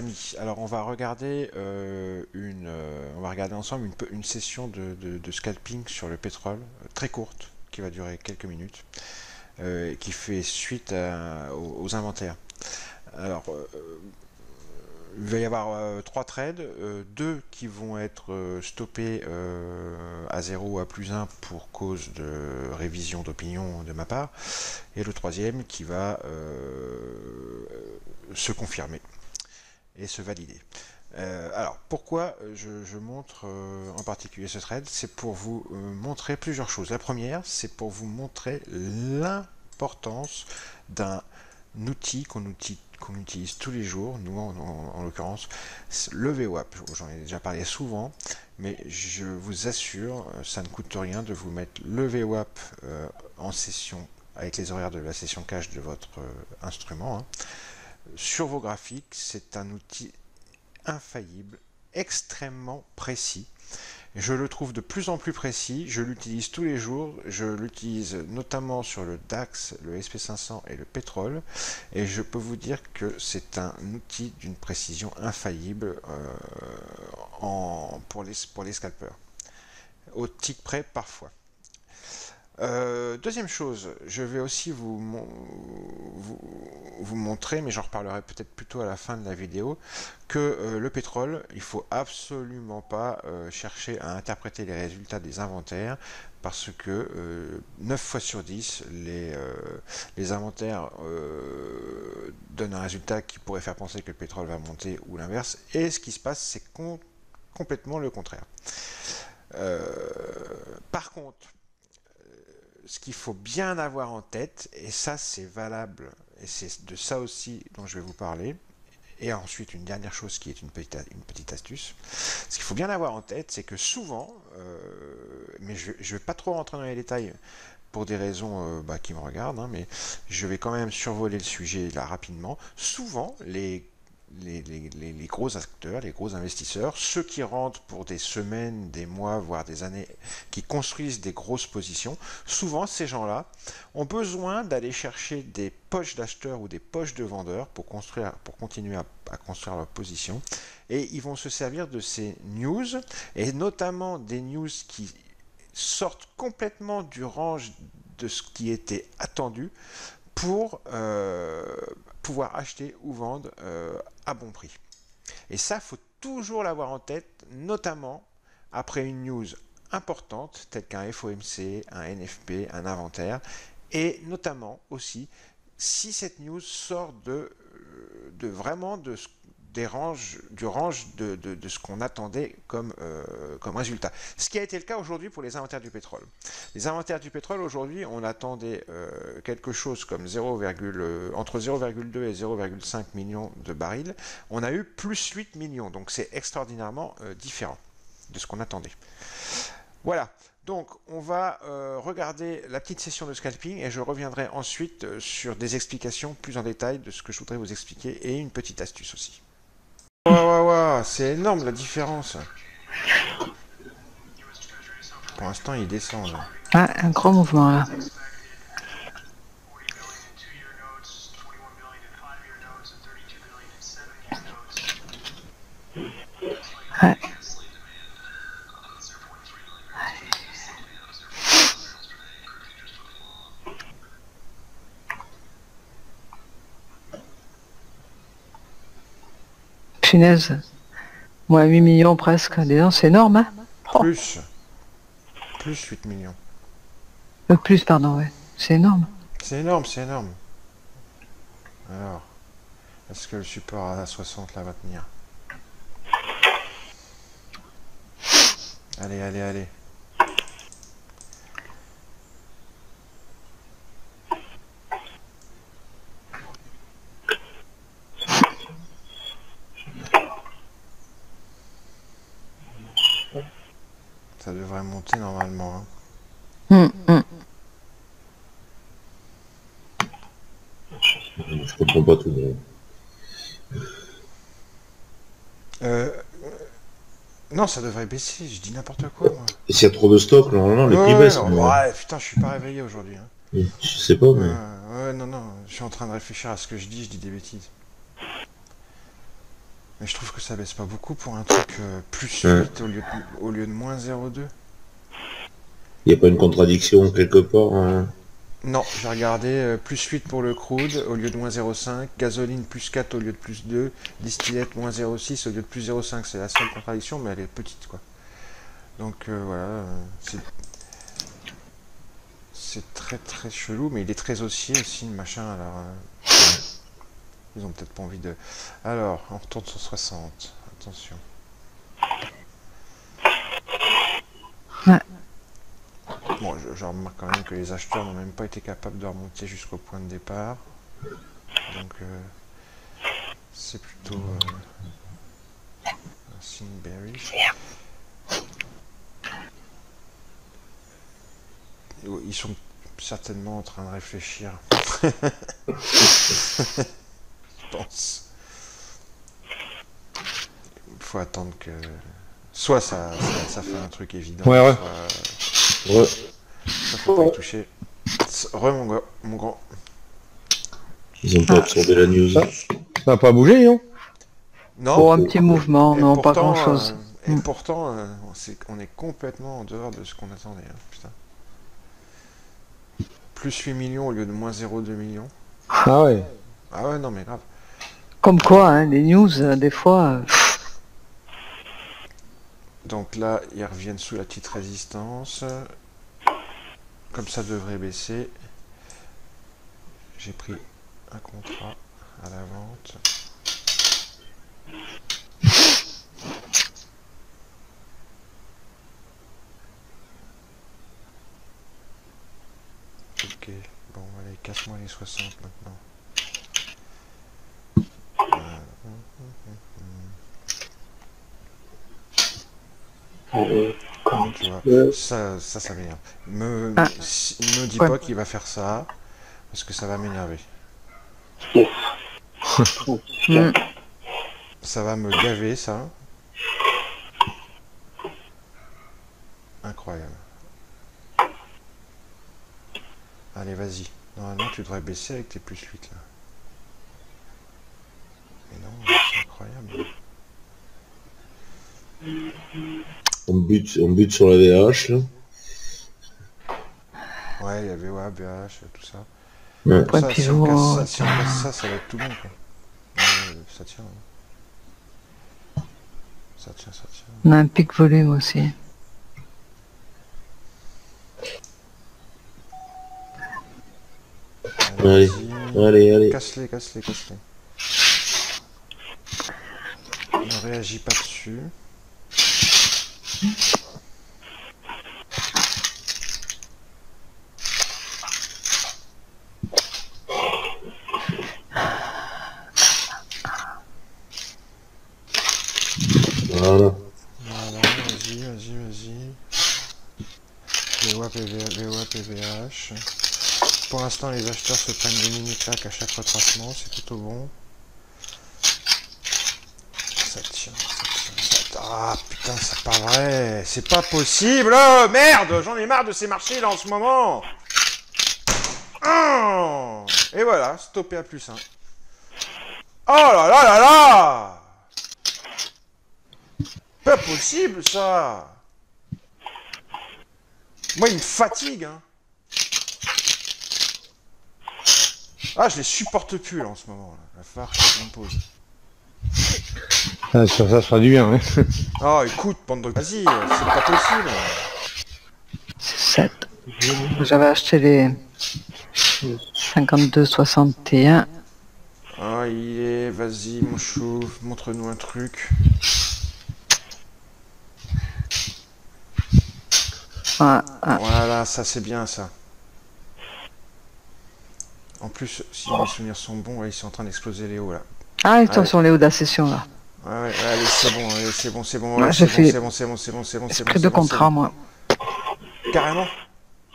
amis, alors on va regarder on va regarder ensemble une session de scalping sur le pétrole, très courte, qui va durer quelques minutes, qui fait suite aux inventaires. Alors, il va y avoir 3 trades, 2 qui vont être stoppés à 0 ou à +1 pour cause de révision d'opinion de ma part, et le troisième qui va se confirmer et se valider. Alors, pourquoi je montre en particulier ce trade? C'est pour vous montrer plusieurs choses. La première, c'est pour vous montrer l'importance d'un outil qu'on utilise tous les jours, nous en l'occurrence, le VWAP. J'en ai déjà parlé souvent, mais je vous assure, ça ne coûte rien de vous mettre le VWAP en session avec les horaires de la session cache de votre instrument, hein. Sur vos graphiques, c'est un outil infaillible, extrêmement précis. Je le trouve de plus en plus précis, je l'utilise tous les jours, je l'utilise notamment sur le DAX, le SP500 et le pétrole, et je peux vous dire que c'est un outil d'une précision infaillible pour les scalpers, au tic près parfois. Deuxième chose, je vais aussi vous montrer, mais j'en reparlerai peut-être plutôt à la fin de la vidéo, que le pétrole, il ne faut absolument pas chercher à interpréter les résultats des inventaires, parce que 9 fois sur 10, les inventaires donnent un résultat qui pourrait faire penser que le pétrole va monter ou l'inverse, et ce qui se passe, c'est complètement le contraire. Par contre, ce qu'il faut bien avoir en tête, et ça c'est valable, et c'est de ça aussi dont je vais vous parler, et ensuite une dernière chose qui est une petite astuce, ce qu'il faut bien avoir en tête, c'est que souvent, mais je ne vais pas trop rentrer dans les détails pour des raisons qui me regardent, hein, mais je vais quand même survoler le sujet là rapidement. Souvent, les gros acteurs, les gros investisseurs, ceux qui rentrent pour des semaines, des mois, voire des années, qui construisent des grosses positions, souvent ces gens-là ont besoin d'aller chercher des poches d'acheteurs ou des poches de vendeurs pour continuer à construire leur position. Et ils vont se servir de ces news, et notamment des news qui sortent complètement du range de ce qui était attendu, pour pouvoir acheter ou vendre à bon prix. Et ça, il faut toujours l'avoir en tête, notamment après une news importante, telle qu'un FOMC, un NFP, un inventaire, et notamment aussi si cette news sort vraiment du range de ce qu'on attendait comme résultat. Ce qui a été le cas aujourd'hui pour les inventaires du pétrole. Les inventaires du pétrole, aujourd'hui, on attendait quelque chose comme entre 0,2 et 0,5 millions de barils. On a eu plus 8 millions, donc c'est extraordinairement différent de ce qu'on attendait. Voilà. Donc, on va regarder la petite session de scalping et je reviendrai ensuite sur des explications plus en détail de ce que je voudrais vous expliquer et une petite astuce aussi. Waouh, c'est énorme la différence. Pour l'instant, il descend là. Ah, un gros mouvement là. Ouais. Punaise. Moi, 8 millions presque. C'est énorme, hein? Oh. Plus 8 millions. Plus, pardon, ouais. C'est énorme. C'est énorme, c'est énorme. Alors, est-ce que le support à 60 là va tenir? Allez, allez, allez. Ça devrait monter normalement. Hein. Je comprends pas tout. Non, ça devrait baisser, je dis n'importe quoi, moi. Et s'il y a trop de stock, normalement, les prix baissent. Ouais, putain, je suis pas réveillé aujourd'hui. Hein. Je sais pas, mais... Ouais, non, je suis en train de réfléchir à ce que je dis des bêtises. Mais je trouve que ça baisse pas beaucoup pour un truc plus Ouais. 8 au lieu de moins 0,2. Il n'y a pas une contradiction quelque part, hein. Non, j'ai regardé plus 8 pour le crude au lieu de moins 0,5, gasoline plus 4 au lieu de plus 2, distillate moins 0,6 au lieu de plus 0,5. C'est la seule contradiction, mais elle est petite, quoi. Donc voilà, c'est très très chelou, mais il est très haussier aussi, le machin. Alors, ils ont peut-être pas envie de. Alors, on retourne sur 60. Attention. Ouais. Bon, je remarque quand même que les acheteurs n'ont même pas été capables de remonter jusqu'au point de départ. Donc, c'est plutôt un signe bearish. Ils sont certainement en train de réfléchir. Je pense. Il faut attendre que. Soit ça fait un truc évident, Ouais. soit Ouais. ça faut pas y toucher. Mon grand. Ils ont pas absorbé la news. Ça n'a pas bougé, non? Non. Pour un petit mouvement, Et non, pas pourtant, grand-chose. Et pourtant, on est complètement en dehors de ce qu'on attendait. Hein, putain. Plus 8 millions au lieu de moins 0,2 millions. Ah ouais. Ah ouais, non mais grave. Comme quoi, hein, les news, des fois... Donc là, ils reviennent sous la petite résistance. Comme ça devrait baisser. J'ai pris un contrat à la vente. Ok, bon allez, casse-moi les 60 maintenant. Tu vois, ça m'énerve. Me dis Ouais. pas qu'il va faire ça, parce que ça va m'énerver. hmm, Ça va me gaver, ça. Incroyable. Allez, vas-y. Normalement, tu devrais baisser avec tes plus 8, là. Mais non, c'est incroyable. On bute sur la VH, là. Ouais, il y avait BH, tout ça. Ouais. point Ça, si on pivot, casse ça, si on casse ça, ça va être tout bon, quoi. Mais, ça tient. Hein. Ça tient, ça tient. on a un pic volume aussi. Allez, vas-y. allez. Casse-les. Ne réagis pas dessus. Voilà. Voilà, vas-y. VOA, PVH. Pour l'instant, les acheteurs se prennent des mini-claques à chaque retracement, c'est plutôt bon. Ça tient. Ah putain, c'est pas vrai, c'est pas possible. Oh, merde, j'en ai marre de ces marchés là en ce moment. Oh, et voilà, stoppé à plus 1. Oh là là là là. Pas possible ça. Moi il me fatigue hein. Ah je les supporte plus là en ce moment là. La farce je me pose. Ah, ça fera du bien, hein. Oh écoute bande de... Vas-y, c'est pas possible. C'est 7. J'avais acheté les 52,61. Ah il est, vas-y mon chou, montre-nous un truc. Voilà, ça c'est bien ça. En plus, si mes souvenirs sont bons, ouais, ils sont en train d'exploser les hauts là. Ah, ils sont sur les hauts de la session là. Ouais, allez, c'est bon, Ouais, ouais, j'ai fait- c'est bon. J'ai pris 2 contrats moi. Carrément.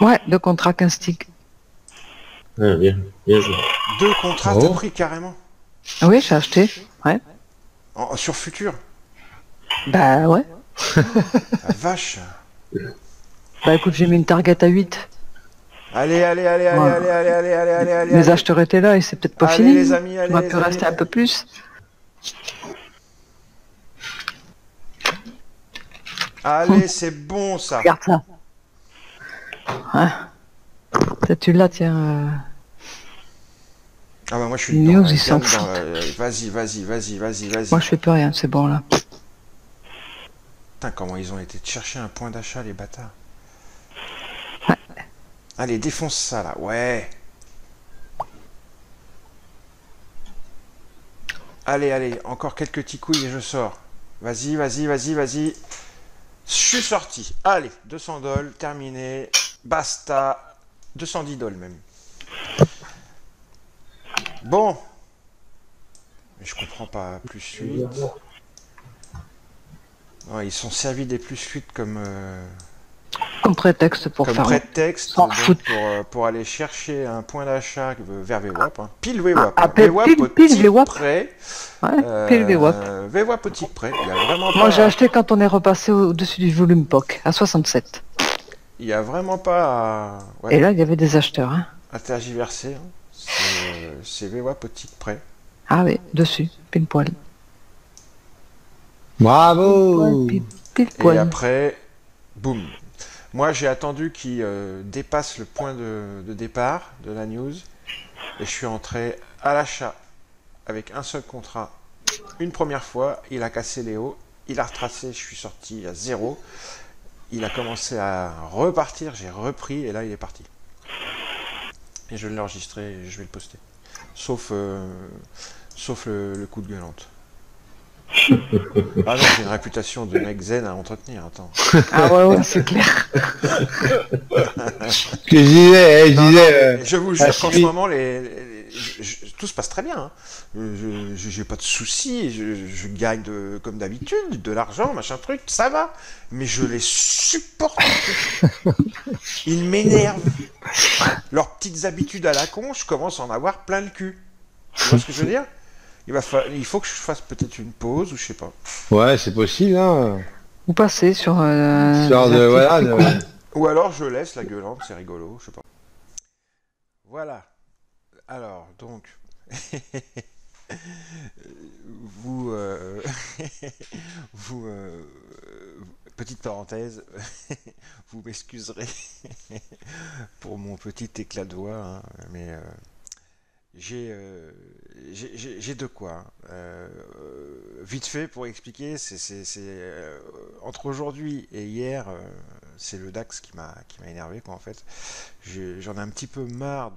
Ouais, 2 contrats, 15 ticks. Ah, bien joué. 2 contrats, Oh. t'as pris carrément. Ah oui, j'ai acheté. Ouais. Sur futur. Bah ouais. La vache. Bah écoute, j'ai mis une target à 8. Allez. Les acheteurs étaient là et c'est peut-être pas Allez, fini. les amis, allez, On va les peut amis. rester un peu plus. Allez, c'est bon ça. Regarde ça. Hein. Peut-être tu l'as, tiens. Ah bah moi je suis Les dedans, news, là, ils bien s'en dedans, foutent. vas-y. Moi, je fais plus rien, c'est bon, là. Putain, comment ils ont été chercher un point d'achat, les bâtards. Ouais. Allez, défonce ça, là, ouais. Allez, encore quelques petits couilles et je sors. Vas-y. Je suis sorti. Allez, 200 dollars, terminé. Basta. 210 dollars même. Bon. Mais je comprends pas. Plus 8. Ouais, ils sont servis des plus 8 comme Comme prétexte pour faire. prétexte S'en donc, foutent. pour aller chercher un point d'achat vers VWAP. Hein. Pile VWAP. Ah, hein. pile VWAP au pile tick VWAP. près. Ouais, pile VWAP. VWAP au tick près. Il y a vraiment Moi, pas. j'ai acheté quand on est repassé au-dessus du volume POC, à 67. Il y a vraiment pas à, Et là, il y avait des acheteurs. Hein. à tergiverser. Hein. C'est VWAP au tick près. Ah oui, dessus, pile poil. Bravo. Pile Et poil. après, boum. Moi, j'ai attendu qu'il dépasse le point de départ de la news. Et je suis entré à l'achat avec un seul contrat. Une première fois, il a cassé les hauts. Il a retracé, je suis sorti à 0. Il a commencé à repartir, j'ai repris et là, il est parti. Et je vais l'enregistrer et je vais le poster. Sauf le coup de gueulante. Ah non, j'ai une réputation de mec zen à entretenir, attends. Ah ouais, c'est clair. Que je disais, Non, disais. je vous jure ah, qu'en si. ce moment, tout se passe très bien. Hein. J'ai pas de soucis, je gagne comme d'habitude de l'argent, machin truc, ça va. Mais je les supporte plus. Ils m'énervent. Leurs petites habitudes à la con, je commence à en avoir plein le cul. Tu vois ce que je veux dire? Il faut que je fasse peut-être une pause ou je sais pas. Ouais, c'est possible, hein. Vous passez sur Genre des de, articles voilà, plus de- courts. Ou alors je laisse la gueulante, c'est rigolo, je sais pas. Voilà. Alors, donc, vous, vous, petite parenthèse, vous m'excuserez pour mon petit éclat de voix, hein, mais j'ai de quoi. Hein. Vite fait pour expliquer, entre aujourd'hui et hier, c'est le DAX qui m'a énervé quoi en fait. J'en ai un petit peu marre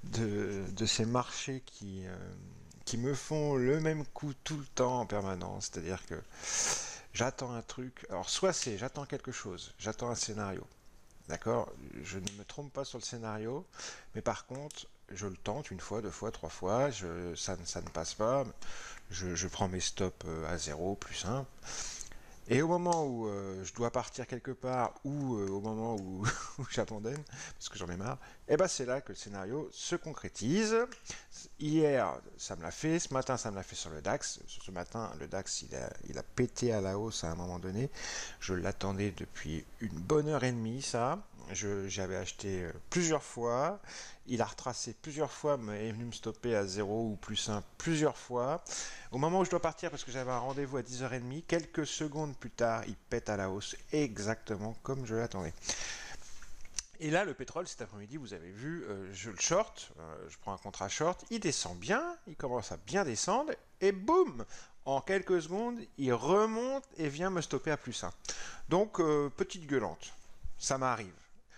de ces marchés qui me font le même coup tout le temps en permanence. C'est-à-dire que j'attends un truc. Alors soit j'attends quelque chose, j'attends un scénario. D'accord? Je ne me trompe pas sur le scénario, mais par contre, je le tente une fois, deux fois, trois fois, ça ne passe pas, je prends mes stops à 0, plus 1, et au moment où je dois partir quelque part, ou au moment où, où j'abandonne, parce que j'en ai marre, et ben c'est là que le scénario se concrétise. Hier, ça me l'a fait, ce matin, ça me l'a fait sur le DAX. Ce matin, le DAX, il a pété à la hausse à un moment donné. Je l'attendais depuis une bonne heure et demie, ça. J'avais acheté plusieurs fois. Il a retracé plusieurs fois, mais est venu me stopper à 0 ou plus 1 plusieurs fois. Au moment où je dois partir, parce que j'avais un rendez-vous à 10h30, quelques secondes plus tard, il pète à la hausse, exactement comme je l'attendais. Et là, le pétrole, cet après-midi, vous avez vu, je le short, je prends un contrat short, il descend bien, il commence à bien descendre, et boum, en quelques secondes, il remonte et vient me stopper à plus 1. Donc, petite gueulante, ça m'arrive.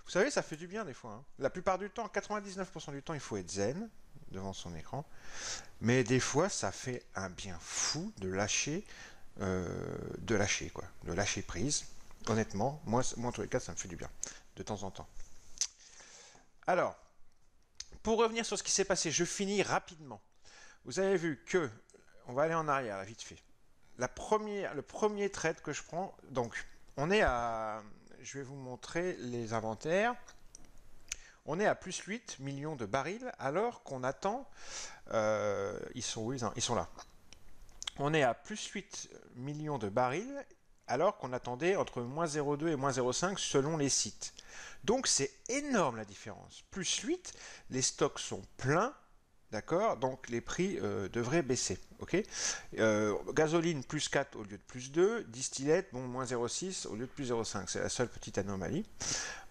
Vous savez, ça fait du bien des fois. Hein. La plupart du temps, 99% du temps, il faut être zen devant son écran. Mais des fois, ça fait un bien fou de lâcher quoi, de lâcher prise. Honnêtement, moi en tous les cas, ça me fait du bien, de temps en temps. Alors, pour revenir sur ce qui s'est passé, je finis rapidement. Vous avez vu que, on va aller en arrière, là, vite fait. Le premier trade que je prends, donc, on est à, je vais vous montrer les inventaires. On est à plus 8 millions de barils, alors qu'on attend, ils sont où? Ils sont là. On est à plus 8 millions de barils, alors qu'on attendait entre moins 0,2 et moins 0,5 selon les sites. Donc c'est énorme la différence. Plus 8, les stocks sont pleins, d'accord? Donc les prix devraient baisser, ok? Gasoline plus 4 au lieu de plus 2, distillate, bon, moins 0,6 au lieu de plus 0,5, c'est la seule petite anomalie.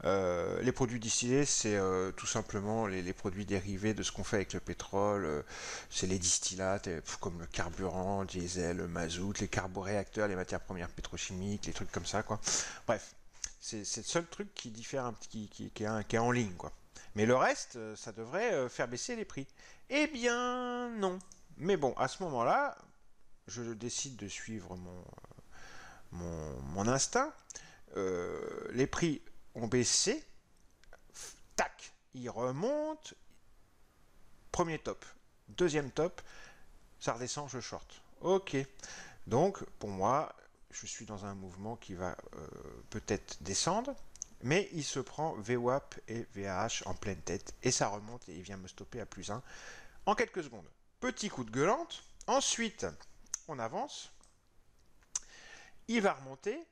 Les produits distillés, c'est tout simplement les produits dérivés de ce qu'on fait avec le pétrole, c'est les distillates, comme le carburant, le diesel, le mazout, les carboréacteurs, les matières premières pétrochimiques, les trucs comme ça, quoi. Bref, c'est le seul truc qui diffère, qui est en ligne, quoi. Mais le reste, ça devrait faire baisser les prix. Eh bien, non. Mais bon, à ce moment-là, je décide de suivre mon instinct. Les prix ont baissé. Tac, ils remontent. Premier top. Deuxième top, ça redescend, je short. Ok. Donc, pour moi, je suis dans un mouvement qui va peut-être descendre. Mais il se prend VWAP et VAH en pleine tête et ça remonte et il vient me stopper à plus 1 en quelques secondes. Petit coup de gueulante. Ensuite, on avance. Il va remonter.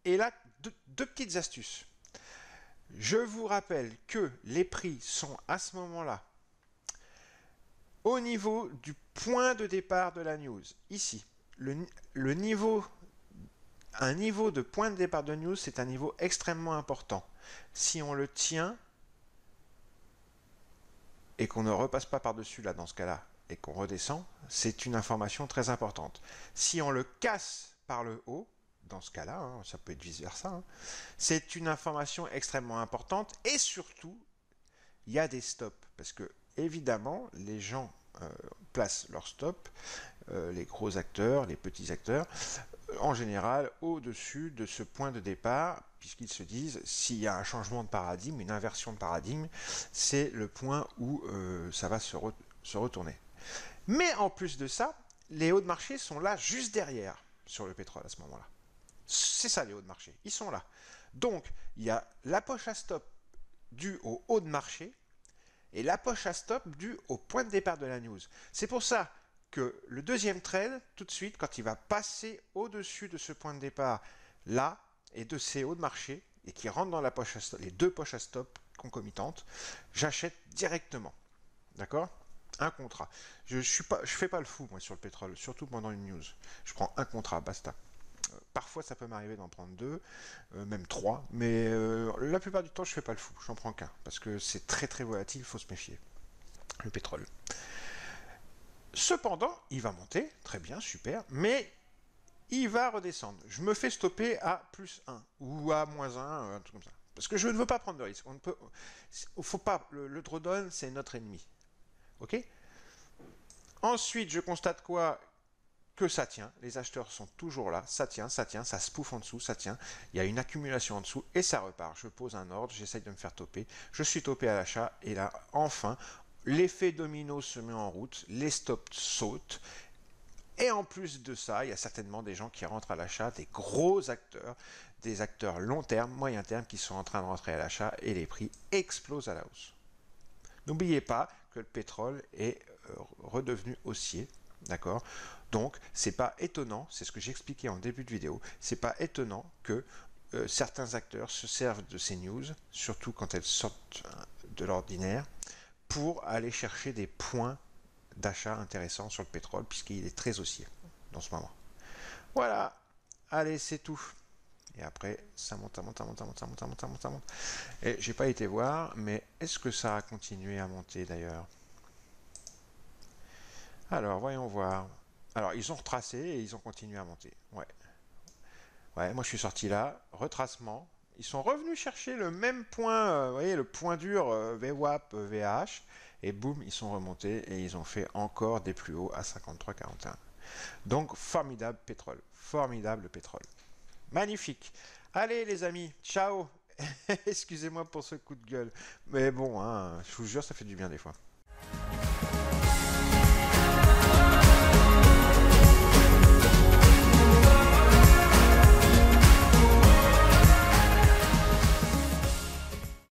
Et là, deux petites astuces. Je vous rappelle que les prix sont à ce moment-là au niveau du point de départ de la news. Ici, le niveau... Un niveau de point de départ de news, c'est un niveau extrêmement important. Si on le tient et qu'on ne repasse pas par-dessus là dans ce cas-là et qu'on redescend, c'est une information très importante. Si on le casse par le haut, dans ce cas-là, hein, ça peut être vice-versa, hein, c'est une information extrêmement importante et surtout, il y a des stops parce que évidemment, les gens placent leurs stops, les gros acteurs, les petits acteurs, en général au-dessus de ce point de départ, puisqu'ils se disent, s'il y a un changement de paradigme, une inversion de paradigme, c'est le point où ça va se retourner. Mais en plus de ça, les hauts de marché sont là juste derrière sur le pétrole à ce moment-là. C'est ça les hauts de marché, ils sont là. Donc, il y a la poche à stop due au haut de marché, et la poche à stop due au point de départ de la news. C'est pour ça que le deuxième trade, tout de suite, quand il va passer au-dessus de ce point de départ là, et de ces hauts de marché, et qui rentre dans la poche à stop, les deux poches à stop concomitantes, j'achète directement. D'accord? Un contrat. Je fais pas le fou, moi, sur le pétrole, surtout pendant une news. Je prends un contrat, basta. Parfois, ça peut m'arriver d'en prendre 2, même 3, mais la plupart du temps, je fais pas le fou, j'en prends qu'un, parce que c'est très très volatile, il faut se méfier, le pétrole. Cependant, il va monter, très bien, super, mais il va redescendre. Je me fais stopper à plus 1, ou à moins 1, un truc comme ça, parce que je ne veux pas prendre de risque. Faut pas, le drawdown, c'est notre ennemi. Ok? Ensuite, je constate quoi? Que ça tient, les acheteurs sont toujours là, ça tient, ça se pouffe en dessous, ça tient, il y a une accumulation en dessous et ça repart. Je pose un ordre, j'essaye de me faire toper, je suis topé à l'achat et là, enfin, l'effet domino se met en route, les stops sautent et en plus de ça, il y a certainement des gens qui rentrent à l'achat, des gros acteurs, des acteurs long terme, moyen terme qui sont en train de rentrer à l'achat et les prix explosent à la hausse. N'oubliez pas que le pétrole est redevenu haussier. D'accord? Donc, c'est pas étonnant, c'est ce que j'expliquais en début de vidéo, c'est pas étonnant que certains acteurs se servent de ces news, surtout quand elles sortent de l'ordinaire, pour aller chercher des points d'achat intéressants sur le pétrole, puisqu'il est très haussier dans ce moment. Voilà, allez, c'est tout. Et après, ça monte, ça monte, ça monte, ça monte, ça monte, ça monte, ça monte, ça monte. Et j'ai pas été voir, mais est-ce que ça a continué à monter d'ailleurs? Alors, voyons voir. Alors, ils ont retracé et ils ont continué à monter. Ouais. Ouais, moi je suis sorti là, retracement. Ils sont revenus chercher le même point, vous voyez, le point dur VWAP, VAH, et boum, ils sont remontés et ils ont fait encore des plus hauts à 53,41. Donc, formidable pétrole. Formidable pétrole. Magnifique. Allez les amis, ciao. Excusez-moi pour ce coup de gueule. Mais bon, hein, je vous jure, ça fait du bien des fois.